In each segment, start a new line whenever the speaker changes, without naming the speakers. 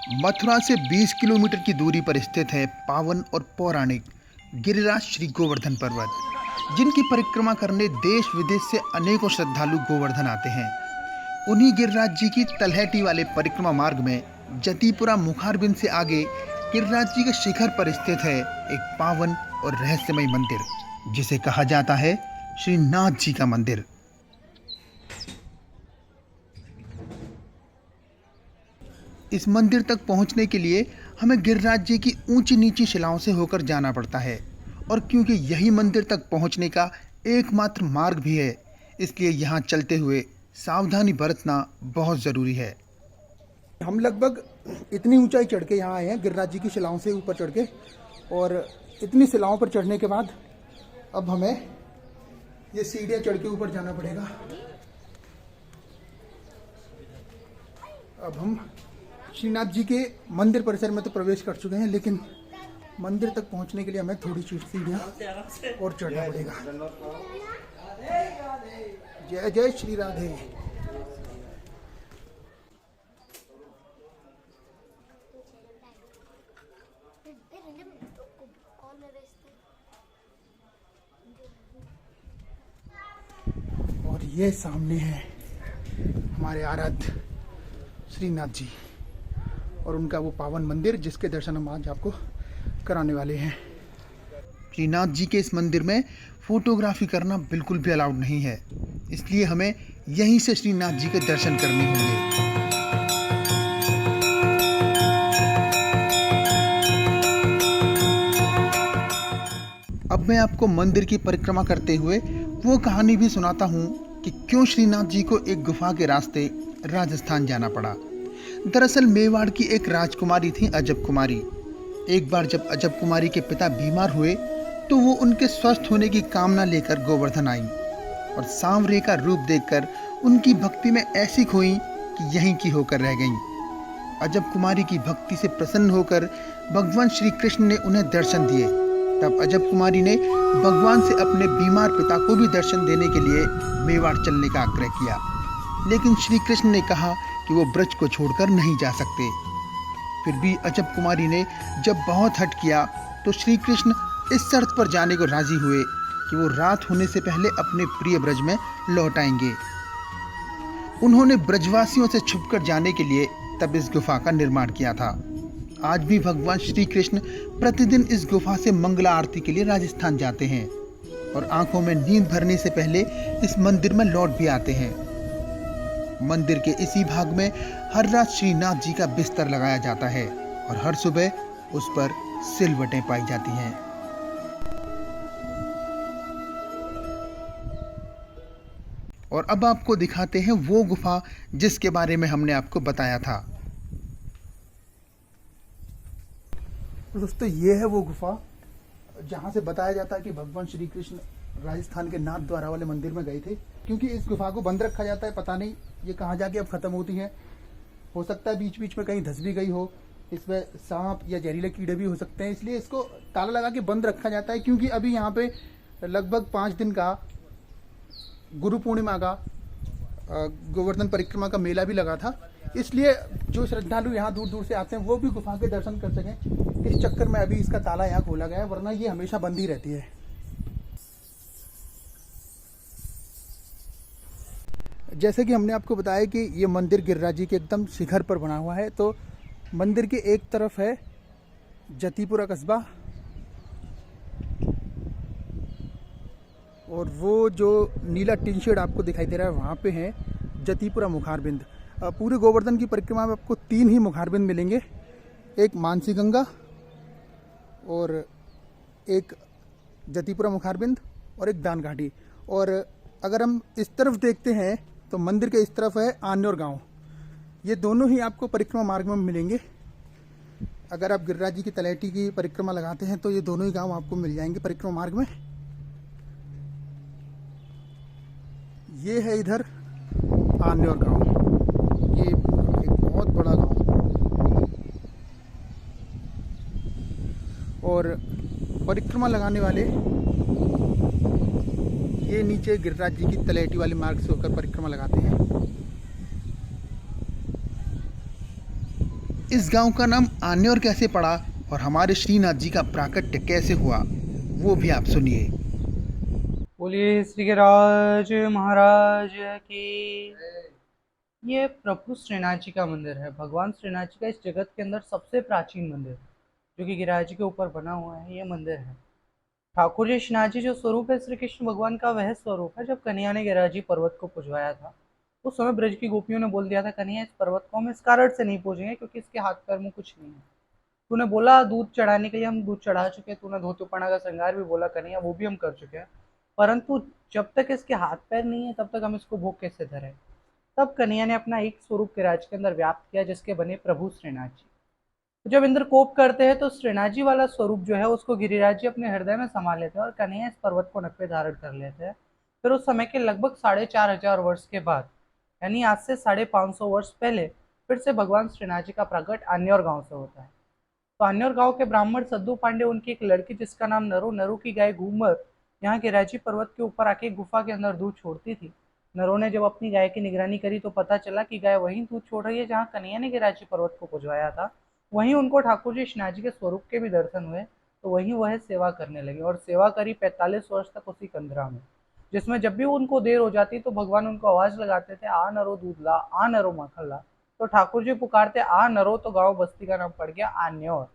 मथुरा से 20 किलोमीटर की दूरी पर स्थित है पावन और पौराणिक गिरिराज श्री गोवर्धन पर्वत, जिनकी परिक्रमा करने देश विदेश से अनेकों श्रद्धालु गोवर्धन आते हैं। उन्हीं गिरिराज जी की तलहटी वाले परिक्रमा मार्ग में जतीपुरा मुखारबिंद से आगे गिरिराज जी के शिखर पर स्थित है एक पावन और रहस्यमय मंदिर, जिसे कहा जाता है श्रीनाथ जी का मंदिर। इस मंदिर तक पहुंचने के लिए हमें गिरिराज जी की ऊंची नीची शिलाओं से होकर जाना पड़ता है, और क्योंकि यही मंदिर तक पहुंचने का एकमात्र मार्ग भी है, इसलिए यहाँ चलते हुए सावधानी बरतना बहुत ज़रूरी है।
हम लगभग इतनी ऊंचाई चढ़ के यहाँ आए हैं, गिरिराज जी की शिलाओं से ऊपर चढ़ के, और इतनी शिलाओं पर चढ़ने के बाद अब हमें ये सीढ़ियाँ चढ़ के ऊपर जाना पड़ेगा। अब हम श्रीनाथ जी के मंदिर परिसर में तो प्रवेश कर चुके हैं, लेकिन मंदिर तक पहुंचने के लिए हमें थोड़ी सी सीढ़ियाँ और चढ़ना पड़ेगा। जय जय श्री राधे। और ये सामने है हमारे आराध्य श्रीनाथ जी और उनका वो पावन मंदिर, जिसके दर्शन हम आज आपको कराने वाले हैं।
श्रीनाथ जी के इस मंदिर में फोटोग्राफी करना बिल्कुल भी अलाउड नहीं है, इसलिए हमें यहीं से श्रीनाथ जी के दर्शन करने होंगे। अब मैं आपको मंदिर की परिक्रमा करते हुए वो कहानी भी सुनाता हूँ कि क्यों श्रीनाथ जी को एक गुफा के रास्ते राजस्थान जाना पड़ा। दरअसल मेवाड़ की एक राजकुमारी थी अजब कुमारी। एक बार जब अजब कुमारी के पिता बीमार हुए तो वो उनके स्वस्थ होने की कामना लेकर गोवर्धन आई, और सांवरे का रूप देखकर उनकी भक्ति में ऐसी खोई कि यहीं की होकर रह गईं। अजब कुमारी की भक्ति से प्रसन्न होकर भगवान श्री कृष्ण ने उन्हें दर्शन दिए। तब अजब कुमारी ने भगवान से अपने बीमार पिता को भी दर्शन देने के लिए मेवाड़ चलने का आग्रह किया, लेकिन श्री कृष्ण ने कहा कि वो ब्रज को छोड़कर नहीं जा सकते। फिर भी अजब कुमारी ने जब बहुत हठ किया तो श्री कृष्ण इस शर्त पर जाने को राजी हुए कि वो रात होने से पहले अपने प्रिय ब्रज में लौट आएंगे। उन्होंने ब्रजवासियों से छुपकर जाने के लिए तब इस गुफा का निर्माण किया था। आज भी भगवान श्री कृष्ण प्रतिदिन इस गुफा से मंगला आरती के लिए राजस्थान जाते हैं, और आंखों में नींद भरने से पहले इस मंदिर में लौट भी आते हैं। मंदिर के इसी भाग में हर रात श्रीनाथ जी का बिस्तर लगाया जाता है, और हर सुबह उस पर सिलवटें पाई जाती हैं। और अब आपको दिखाते हैं वो गुफा जिसके बारे में हमने आपको बताया था।
तो दोस्तों, ये है वो गुफा जहाँ से बताया जाता है कि भगवान श्री कृष्ण राजस्थान के नाथ द्वारा वाले मंदिर में गए थे। क्योंकि इस गुफा को बंद रखा जाता है, पता नहीं ये कहाँ जाके अब खत्म होती है। हो सकता है बीच बीच में कहीं धंस भी गई हो, इसमें सांप या जहरीले कीड़े भी हो सकते हैं, इसलिए इसको ताला लगा के बंद रखा जाता है। क्योंकि अभी यहाँ पे लगभग 5 दिन का गुरु पूर्णिमा का गोवर्धन परिक्रमा का मेला भी लगा था, इसलिए जो श्रद्धालु यहाँ दूर दूर से आते हैं वो भी गुफा के दर्शन कर सकें, इस चक्कर में अभी इसका ताला यहाँ खोला गया है, वरना ये हमेशा बंद ही रहती है। जैसे कि हमने आपको बताया कि ये मंदिर गिरिराज जी के एकदम शिखर पर बना हुआ है, तो मंदिर के एक तरफ है जतीपुरा कस्बा, और वो जो नीला टिन शेड आपको दिखाई दे रहा है वहाँ पे है जतीपुरा मुखारबिंद। पूरे गोवर्धन की परिक्रमा में आपको 3 ही मुखारबिंद मिलेंगे, एक मानसी गंगा और एक जतीपुरा मुखारबिंद और एक दान घाटी। और अगर हम इस तरफ देखते हैं तो मंदिर के इस तरफ है आन्योर गांव। ये दोनों ही आपको परिक्रमा मार्ग में मिलेंगे। अगर आप गिरिराज जी की तलहटी की परिक्रमा लगाते हैं तो ये दोनों ही गांव आपको मिल जाएंगे परिक्रमा मार्ग में। ये है इधर आन्योर गांव, ये एक बहुत बड़ा गांव, और परिक्रमा लगाने वाले ये नीचे गिरिराज जी की तलहटी वाले मार्ग से होकर परिक्रमा लगाते हैं।
इस गांव का नाम आन्योर कैसे पड़ा और हमारे श्रीनाथ जी का प्राकट्य कैसे हुआ, वो भी आप सुनिए।
बोलिए श्री गिरिराज महाराज की। ये प्रभु श्रीनाथ जी का मंदिर है। भगवान श्रीनाथ जी का इस जगत के अंदर सबसे प्राचीन मंदिर जो कि गिरिराज जी के ऊपर बना हुआ है, ये मंदिर है। ठाकुर जी श्रीनाथ जी जो स्वरूप है श्री कृष्ण भगवान का वह स्वरूप है। जब कन्हैया ने गिरिराज जी पर्वत को पुजवाया था उस समय ब्रज की गोपियों ने बोल दिया था, कन्हैया इस पर्वत को हम इस कारण से नहीं पूजेंगे क्योंकि इसके हाथ पैर में कुछ नहीं है। तूने बोला दूध चढ़ाने के लिए, हम दूध चढ़ा चुके हैं। तूने धोतुपणा का श्रृंगार भी बोला कन्हैया, वो भी हम कर चुके हैं। परंतु जब तक इसके हाथ पैर नहीं है तब तक हम इसको भोग कैसे धरें। तब कन्हैया ने अपना एक स्वरूप गिरिराज के अंदर व्याप्त किया जिसके बने प्रभु श्रीनाथ जी। तो जब इंद्र कोप करते हैं तो श्रीनाथ जी वाला स्वरूप जो है उसको गिरिराज जी अपने हृदय में समा लेते हैं और कन्हैया इस पर्वत को नक पे धारण कर लेते हैं। फिर उस समय के लगभग 4500 वर्ष के बाद, यानी आज से 550 वर्ष पहले, फिर से भगवान श्रीनाथ जी का प्रकट आन्योर गांव से होता है। तो आन्योर गांव के ब्राह्मण सद्दू पांडे, उनकी एक लड़की जिसका नाम नरू की गाय घूमर यहाँ गिरिराज पर्वत के ऊपर आके गुफा के अंदर दूध छोड़ती थी। नरों ने जब अपनी गाय की निगरानी करी तो पता चला कि गाय वहीं दूध छोड़ रही है जहाँ कन्हैया ने गिरिराज पर्वत को पुजवाया था। वहीं उनको ठाकुर जी श्रीनाथ जी के स्वरूप के भी दर्शन हुए, तो वहीं वह सेवा करने लगे और सेवा करी 45 वर्ष तक उसी कंदरा में, जिसमें जब भी उनको देर हो जाती तो भगवान उनको आवाज लगाते थे, आ नरो दूध ला, आ नरो माखन ला। तो ठाकुर जी पुकारते आ नरो, तो गाँव बस्ती का नाम पड़ गया आन्योर।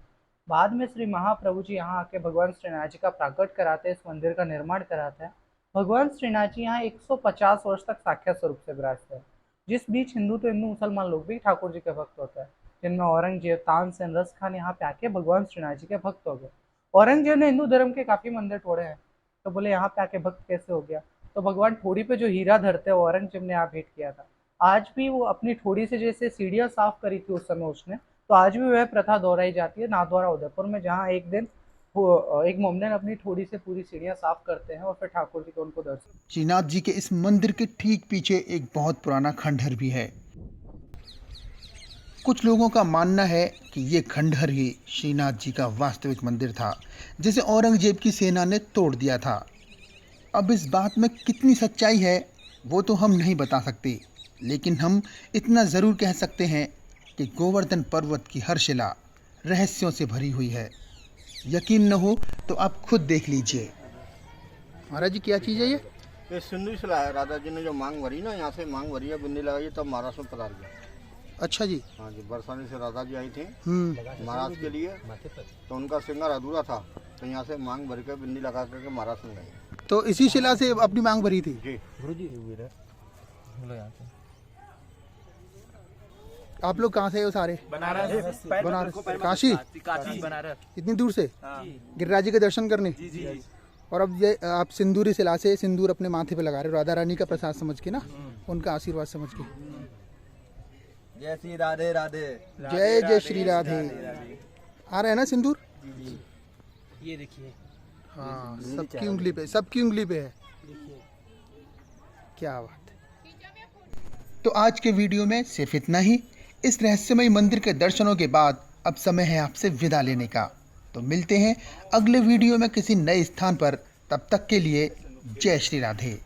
बाद में श्री महाप्रभु जी यहाँ आके भगवान श्रीनाथ जी का प्राकट कराते हैं, इस मंदिर का निर्माण कराते हैं। भगवान श्रीनाथ जी यहाँ 150 वर्ष तक साक्षात स्वरूप से विराजते हैं, जिस बीच हिंदू तो हिंदू मुसलमान लोग भी ठाकुर जी के भक्त होते हैं, जिनमें औरंगजेब, तानसेन, रस खान यहाँ पे आके भगवान श्रीनाथ जी के भक्त हो गए। औरंगजेब ने हिंदू धर्म के काफी मंदिर तोड़े हैं, तो बोले यहाँ पे आके भक्त कैसे हो गया। तो भगवान ठोड़ी पे जो हीरा धरते हैं वो औरंगजेब ने यहाँ भेंट किया था। आज भी वो अपनी ठोड़ी से जैसे सीढ़ियाँ साफ करी थी उस समय उसने, तो आज भी वह प्रथा दोहराई जाती है नाथद्वारा उदयपुर में, जहाँ एक दिन एक मोमडन अपनी ठोड़ी से पूरी सीढ़ियाँ साफ करते हैं और फिर ठाकुर जी को उनको दर्शन।
श्रीनाथ जी के इस मंदिर के ठीक पीछे एक बहुत पुराना खंडहर भी है। कुछ लोगों का मानना है कि ये खंडहर ही श्रीनाथ जी का वास्तविक मंदिर था, जिसे औरंगजेब की सेना ने तोड़ दिया था। अब इस बात में कितनी सच्चाई है वो तो हम नहीं बता सकते, लेकिन हम इतना ज़रूर कह सकते हैं कि गोवर्धन पर्वत की हर शिला रहस्यों से भरी हुई है। यकीन न हो तो आप खुद देख लीजिए।
महाराज जी क्या चीज़ है ये?
ये सिंधु शिला है। राधा जी ने जो मांग भरी ना, यहाँ से मांग भरी है, बिंदी लगाई है, तब महाराष्ट्र में पधार गया।
अच्छा जी।
हाँ जी, बरसाने से राधा जी आई थी महाराज के लिए, तो उनका श्रृंगार अधूरा था, तो यहाँ से मांग भर के बिंदी लगा करके महाराष्ट्र में गए।
तो इसी शिला से अपनी मांग भरी थी
जी।
आप लोग कहाँ से हो सारे?
बनारस।
काशी?
काशी बनारस।
इतनी दूर से गिरिराज जी के दर्शन करने? और अब ये आप सिंदूरी शिला से सिंदूर अपने माथे पे लगा रहे हो, राधा रानी का प्रसाद समझ के ना, उनका आशीर्वाद समझ के।
जय श्री राधे राधे।
जय जय श्री राधे। आ रहा है ना सिंदूर?
ये देखिए।
हाँ, सबकी उंगली पे, सबकी उंगली पे है। क्या बात है।
तो आज के वीडियो में सिर्फ इतना ही। इस रहस्यमय मंदिर के दर्शनों के बाद अब समय है आपसे विदा लेने का। तो मिलते हैं अगले वीडियो में किसी नए स्थान पर। तब तक के लिए जय श्री राधे।